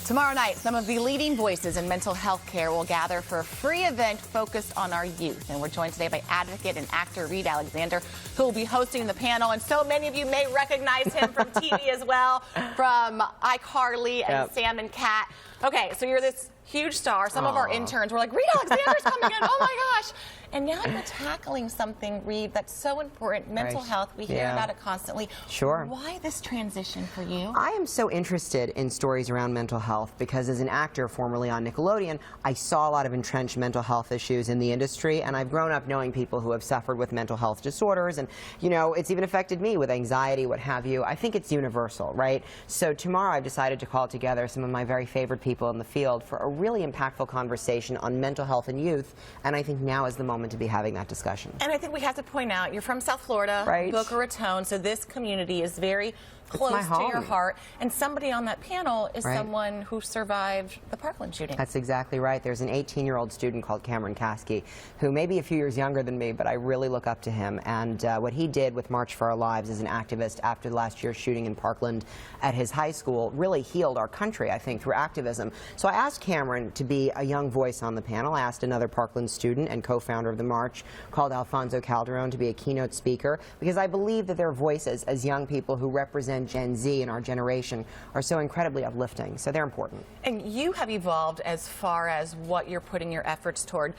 Tomorrow night, some of the leading voices in mental health care will gather for a free event focused on our youth. And we're joined today by advocate and actor Reed Alexander, who will be hosting the panel. And so many of you may recognize him from TV as well, from iCarly and Sam and Cat. Okay, so you're this huge star. Some of our interns were like, Reed Alexander's coming in. Oh my gosh. And now you're tackling something, Reed, that's so important, mental health. We hear about it constantly. Sure. Why this transition for you? I am so interested in stories around mental health because as an actor formerly on Nickelodeon, I saw a lot of entrenched mental health issues in the industry, and I've grown up knowing people who have suffered with mental health disorders, and you know, it's even affected me with anxiety, what have you. I think it's universal, right? So tomorrow I've decided to call together some of my very favorite people in the field for a really impactful conversation on mental health in youth, and I think now is the moment to be having that discussion. And I think we have to point out, you're from South Florida, Boca Raton, so this community is very close to your heart, and somebody on that panel is someone who survived the Parkland shooting. That's exactly right. There's an 18-year-old student called Cameron Kasky, who may be a few years younger than me, but I really look up to him. And what he did with March for Our Lives as an activist after last year's shooting in Parkland at his high school really healed our country, I think, through activism. So I asked Cameron to be a young voice on the panel. I asked another Parkland student and co-founder of the march called Alfonso Calderon to be a keynote speaker, because I believe that their voices as young people who represent Gen Z in our generation are so incredibly uplifting, so they're important. And you have evolved as far as what you're putting your efforts toward.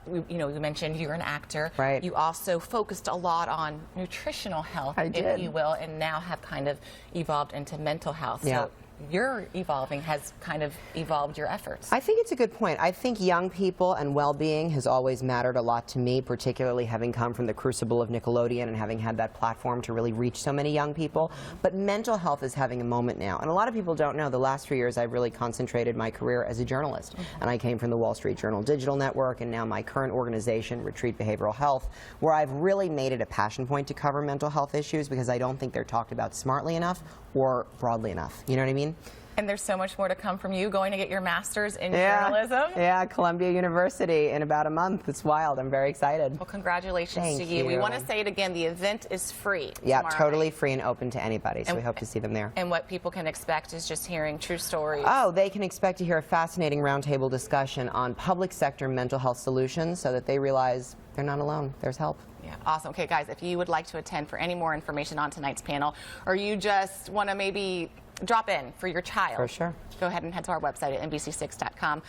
You know, you mentioned you're an actor. Right. You also focused a lot on nutritional health, if you will, and now have kind of evolved into mental health. Yeah. So your evolving has kind of evolved your efforts. I think it's a good point. I think young people and well-being has always mattered a lot to me, particularly having come from the crucible of Nickelodeon and having had that platform to really reach so many young people. But mental health is having a moment now. And a lot of people don't know, the last 3 years I've really concentrated my career as a journalist. And I came from the Wall Street Journal Digital Network and now my current organization, Retreat Behavioral Health, where I've really made it a passion point to cover mental health issues because I don't think they're talked about smartly enough or broadly enough. You know what I mean? And there's so much more to come from you going to get your master's in journalism. Yeah, Columbia University in about a month. It's wild. I'm very excited. Well, congratulations to you. We want to say it again, the event is free. Yeah, totally free and open to anybody, so we hope to see them there. And what people can expect is just hearing true stories. Oh, they can expect to hear a fascinating roundtable discussion on public sector mental health solutions so that they realize they're not alone. There's help. Yeah, awesome. Okay, guys, if you would like to attend for any more information on tonight's panel, or you just want to maybe drop in for your child, for sure, go ahead and head to our website at NBC6.com/.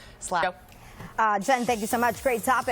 Jen, thank you so much. Great topic.